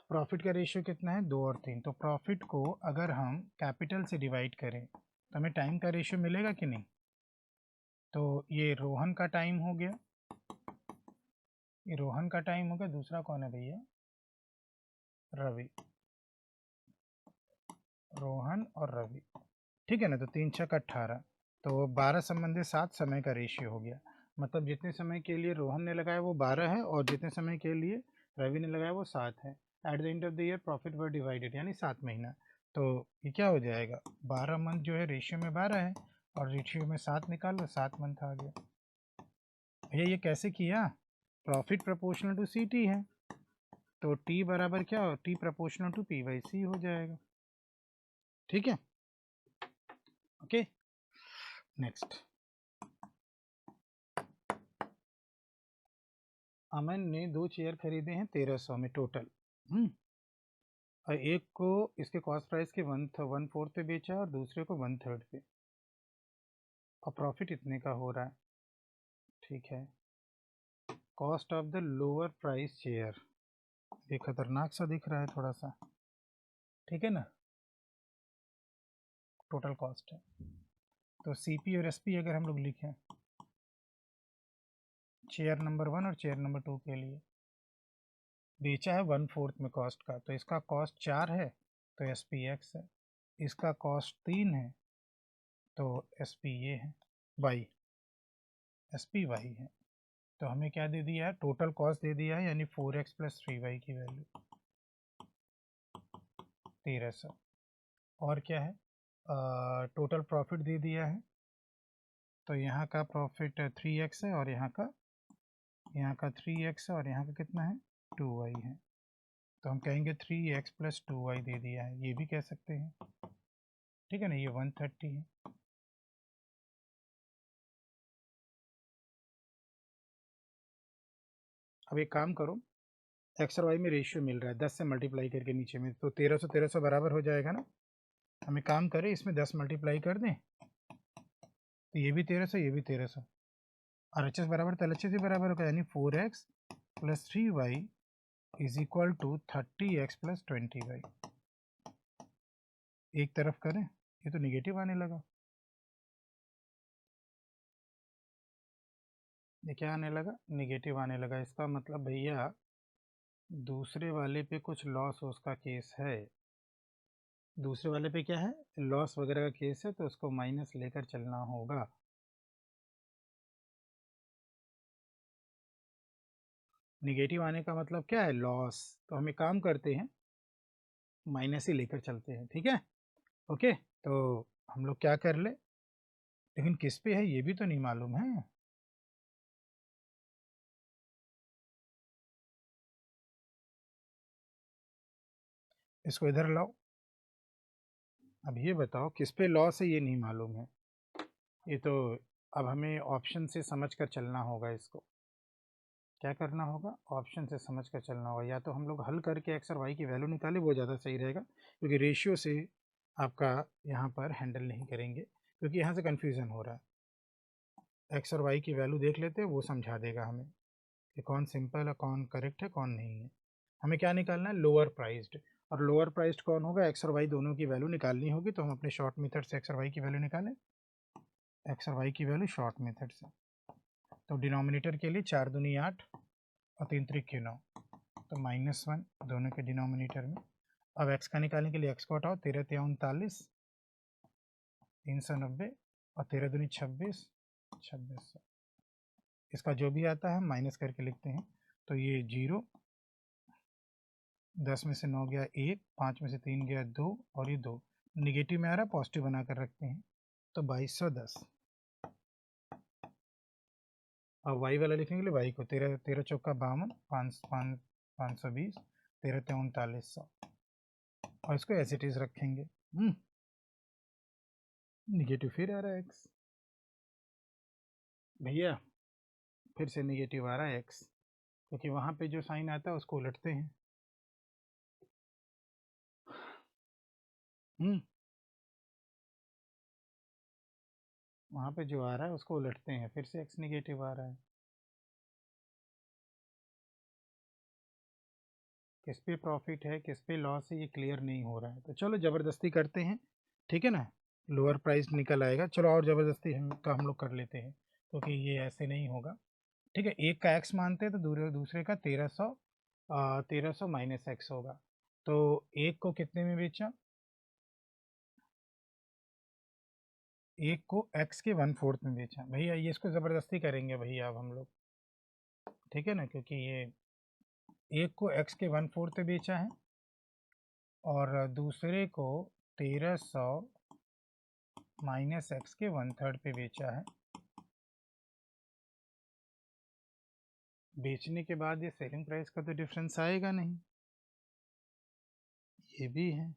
प्रॉफिट का रेशियो कितना है, 2 और 3, तो प्रॉफिट को अगर हम कैपिटल से डिवाइड करें तो हमें टाइम का रेशियो मिलेगा कि नहीं। तो ये रोहन का टाइम हो गया, ये रोहन का टाइम हो गया, दूसरा कौन है भैया, रवि, रोहन और रवि, ठीक है ना। तो 3 छक 18, तो 12 संबंधित 7 समय का रेशियो हो गया। मतलब जितने समय के लिए रोहन ने लगाया वो 12 है, और जितने समय के लिए रवि ने लगाया वो 7 है। At the end of the year profit were divided, यानी 7 महीना। तो ये क्या हो जाएगा, 12 मंथ जो है रेशियो में 12 है, और रेशियो में 7 निकालो, 7 मंथ आ गया। भैया ये कैसे किया, profit proportional to C T है, तो टी बराबर क्या हो, T proportional to P by C हो जाएगा, ठीक है। Okay, next. अमन ने 2 चेयर खरीदे हैं 1300 में टोटल, और एक को इसके कॉस्ट प्राइस के 1/4 पे बेचा और दूसरे को 1/3 पे, और प्रॉफिट इतने का हो रहा है, ठीक है। Cost of the lower price chair, ये खतरनाक सा दिख रहा है थोड़ा सा, ठीक है ना। टोटल कॉस्ट है, तो सीपी और एसपी अगर हम लोग लिखें चेयर नंबर 1 और चेयर नंबर 2 के लिए, बेचा है 1/4 में कॉस्ट का, तो इसका कॉस्ट 4 है तो एस पी एक्स है, इसका कॉस्ट 3 है तो एस पी ये है वाई, एस पी वाई है। तो हमें क्या दे दिया है, टोटल कॉस्ट दे दिया है, यानी 4x + 3y की वैल्यू 1300, और क्या है, टोटल प्रॉफिट दे दिया है, तो यहाँ का प्रॉफिट 3x है, और यहाँ का 3x है, और यहाँ का कितना है 2y है, तो हम कहेंगे 3x + 2y दे दिया है, ये भी कह सकते हैं, ठीक है ना। ये 130 है। अब एक काम करो, एक्स और वाई में रेशियो मिल रहा है, 10 से मल्टीप्लाई करके नीचे में, तो 1300 बराबर हो जाएगा ना। हम एक काम करें, इसमें 10 मल्टीप्लाई कर दें, तो ये भी 1300, ये भी 1300, और एच एस बराबर तो एल एच एस ही बराबर होगा, यानी 4x + 3y = 30x + 20y। एक तरफ करें, ये तो निगेटिव आने लगा, ये क्या आने लगा, निगेटिव आने लगा। इसका मतलब भैया दूसरे वाले पे कुछ लॉस उसका केस है, दूसरे वाले पे क्या है, लॉस वगैरह का केस है, तो उसको माइनस लेकर चलना होगा। निगेटिव आने का मतलब क्या है, लॉस। तो हम एक काम करते हैं, माइनस ही लेकर चलते हैं, ठीक है। ओके, तो हम लोग क्या कर ले, लेकिन किस पे है ये भी तो नहीं मालूम है। इसको इधर लाओ, अब ये बताओ किस पे लॉस है, ये नहीं मालूम है। ये तो अब हमें ऑप्शन से समझ कर चलना होगा। इसको क्या करना होगा, ऑप्शन से समझ कर चलना होगा। या तो हम लोग हल करके एक्स और वाई की वैल्यू निकालें, वो ज़्यादा सही रहेगा, क्योंकि रेशियो से आपका यहाँ पर हैंडल नहीं करेंगे, क्योंकि यहाँ से कन्फ्यूज़न हो रहा है। एक्स और वाई की वैल्यू देख लेते हैं, वो समझा देगा हमें कि कौन सिंपल है, कौन करेक्ट है, कौन नहीं है। हमें क्या निकालना है, लोअर प्राइस्ड। और लोअर प्राइस्ड कौन होगा, एक्स और वाई दोनों की वैल्यू निकालनी होगी। तो हम अपने शॉर्ट मेथड से एक्स और वाई की वैल्यू निकालें, एक्स और वाई की वैल्यू शॉर्ट मेथड से। तो डिनोमिनेटर के लिए 4 दूनी 8 और 3 त्रिक 9, तो -1 दोनों के डिनोमिनेटर में। अब एक्स का निकालने के लिए एक्स को हटाओ, 13 3 39 390 और 13 दूनी 26 2600। इसका जो भी आता है माइनस करके लिखते हैं। तो ये 0, 10 में से 9 गया 1, 5 में से 3 गया 2 और ये 2 निगेटिव में आ रहा है, पॉजिटिव बना कर रखते हैं, तो 2210। और वाई वाला लिखने के लिए वाई को 13 13 चौका 52, 520, 13 3900, और इसको एज इट इज रखेंगे। निगेटिव फिर आ रहा है एक्स, भैया फिर से निगेटिव आ रहा है एक्स, क्योंकि वहाँ पे जो साइन आता है उसको उलटते हैं। वहाँ पे जो आ रहा है उसको उलटते हैं, फिर से एक्स निगेटिव आ रहा है। किस पे प्रॉफिट है, किस पे लॉस है, ये क्लियर नहीं हो रहा है। तो चलो ज़बरदस्ती करते हैं, ठीक है ना, लोअर प्राइस निकल आएगा। चलो और ज़बरदस्ती हम लोग कर लेते हैं, क्योंकि ये ऐसे नहीं होगा। ठीक है, एक का एक्स मानते हैं, तो दूसरे का 1300 माइनस एक्स होगा। तो एक को कितने में बेचा, एक को एक्स के 1/4 में बेचा। भैया ये इसको ज़बरदस्ती करेंगे भैया अब हम लोग, ठीक है ना, क्योंकि ये एक को एक्स के 1/4 पे बेचा है और दूसरे को 1300 माइनस एक्स के 1/3 पे बेचा है। बेचने के बाद ये सेलिंग प्राइस का तो डिफरेंस आएगा नहीं, ये भी है।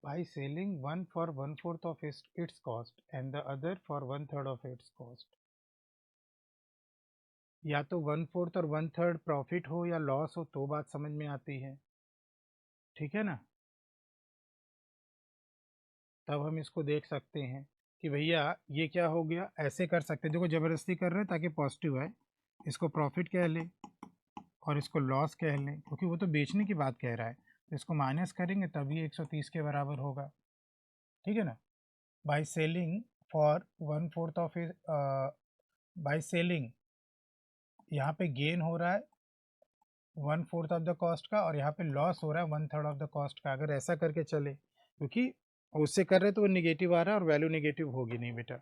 By selling one for 1/4 of its cost and the other for 1/3 of its cost, या तो 1/4 और 1/3 प्रॉफिट हो या लॉस हो तो बात समझ में आती है, ठीक है ना। तब हम इसको देख सकते हैं कि भैया ये क्या हो गया, ऐसे कर सकते हैं। देखो ज़बरदस्ती कर रहे हैं ताकि पॉजिटिव आए, इसको प्रॉफिट कह लें और इसको लॉस कह लें, क्योंकि वो तो बेचने की बात कह रहा है। तो इसको माइनस करेंगे तभी 130 के बराबर होगा, ठीक है ना। By selling for 1/4 of by selling, यहाँ पे गेन हो रहा है 1/4 ऑफ द कॉस्ट का, और यहाँ पे लॉस हो रहा है 1/3 ऑफ द कॉस्ट का। अगर ऐसा करके चले, क्योंकि उससे कर रहे तो वो निगेटिव आ रहा है और वैल्यू निगेटिव होगी नहीं बेटा,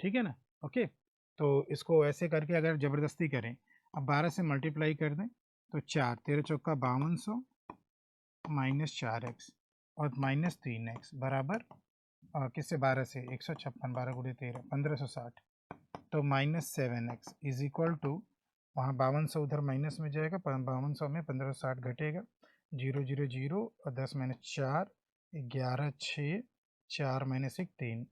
ठीक है ना। ओके, तो इसको ऐसे करके अगर ज़बरदस्ती करें, अब 12 से मल्टीप्लाई कर दें, तो 4 13 चौका 5200 माइनस 4x और माइनस 3x बराबर किससे, 12 से 156, 12 गुणे 13 1560, तो -7x इज इक्वल टू, वहाँ 5200 उधर माइनस में जाएगा, 5200 में 1560 घटेगा, 0 0 0 और 10 - 4 11 6 4 - 1 3,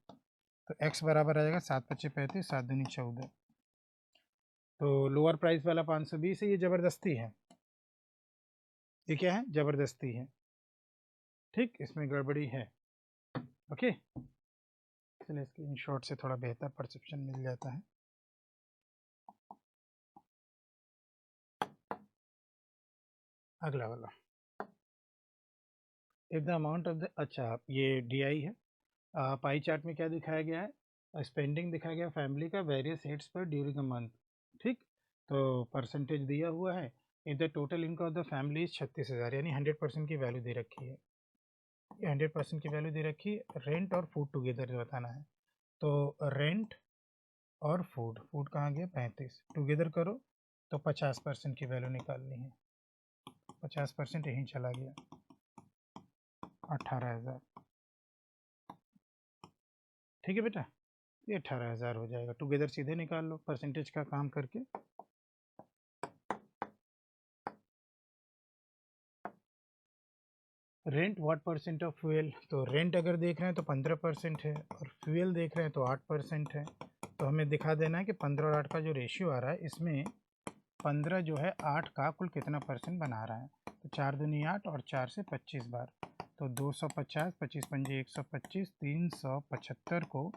तो x बराबर आ जाएगा 7 × 5 = 35 7 दूनी 14। तो लोअर प्राइस वाला 520 है, ये ज़बरदस्ती है, ये क्या है, ज़बरदस्ती है, ठीक, इसमें गड़बड़ी है। ओके, चलिए स्क्रीन शॉट से थोड़ा बेहतर परसेप्शन मिल जाता है। अगला वाला, if the amount of the, अच्छा ये DI है। पाई चार्ट में क्या दिखाया गया है, स्पेंडिंग दिखाया गया फैमिली का वेरियस हेड्स पर ड्यूरिंग अ मंथ, ठीक। तो परसेंटेज दिया हुआ है, if the total income of the family is 36,000, यानी 100% की वैल्यू दे रखी है, 100% की वैल्यू दे रखी है। रेंट और फूड टुगेदर बताना है, तो रेंट और फूड, फूड कहाँ गया 35, टुगेदर करो तो 50% की वैल्यू निकालनी है, 50% यहीं चला गया, 18,000, ठीक है बेटा, ये 18,000 हो जाएगा। टुगेदर सीधे निकाल लो परसेंटेज का काम करके। Rent what percent of fuel, तो रेंट अगर देख रहे हैं तो 15% है, और फ्यूल देख रहे हैं तो 8% है। तो हमें दिखा देना है कि 15 और 8 का जो रेशियो आ रहा है, इसमें 15 जो है 8 का कुल कितना परसेंट बना रहा है। तो 4 दूनी 8 और 4 से 25 बार, तो 250, 25 पंजे 125, 375 को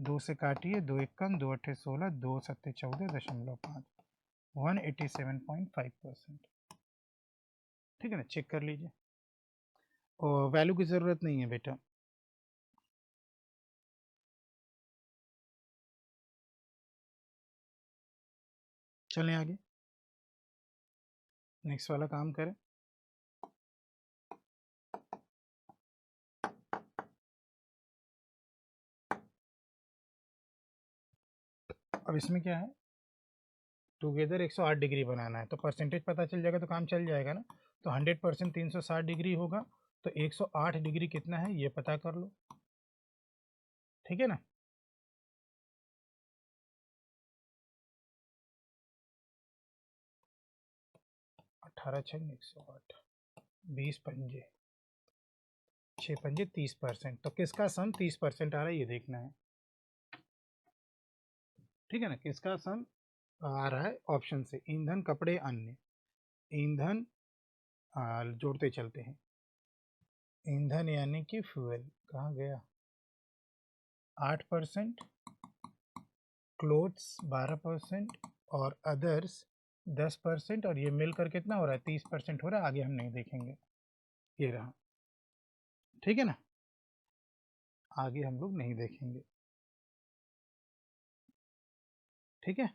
2 से काटिए, 2 एकम 2 अट्ठे 16, 2 सत्ते 14.5, 187.5%, ठीक है ना, चेक कर लीजिए। और वैल्यू की ज़रूरत नहीं है बेटा। चलें आगे, नेक्स्ट वाला काम करें। अब इसमें क्या है, टुगेदर 108 डिग्री बनाना है, तो परसेंटेज पता चल जाएगा तो काम चल जाएगा ना। तो 100% 360 डिग्री होगा, तो 108 डिग्री कितना है ये पता कर लो, ठीक है ना। अठारह 108, 20 पंजे 6 पंजे 30%, तो किसका सम 30% आ रहा है ये देखना है, ठीक है ना। किसका सम आ रहा है ऑप्शन से, ईंधन कपड़े अन्य, ईंधन जोड़ते चलते हैं, ईंधन यानी कि फ्यूल कहाँ गया, 8%, क्लोथ्स 12% और अदर्स 10%, और ये मिलकर कितना हो रहा है 30% हो रहा है, आगे हम नहीं देखेंगे, ये रहा, ठीक है ना, आगे हम लोग नहीं देखेंगे, ठीक है,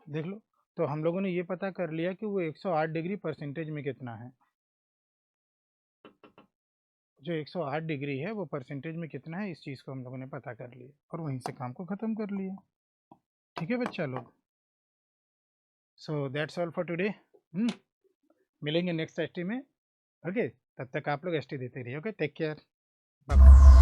देख लो। तो हम लोगों ने ये पता कर लिया कि वो 108 डिग्री परसेंटेज में कितना है, जो 108 डिग्री है वो परसेंटेज में कितना है, इस चीज़ को हम लोगों ने पता कर लिया और वहीं से काम को ख़त्म कर लिया, ठीक है बच्चा लोग। So that's all for today, मिलेंगे नेक्स्ट एसटी में, ओके, तब तक आप लोग एसटी देते रहिए, ओके, टेक केयर, बाय।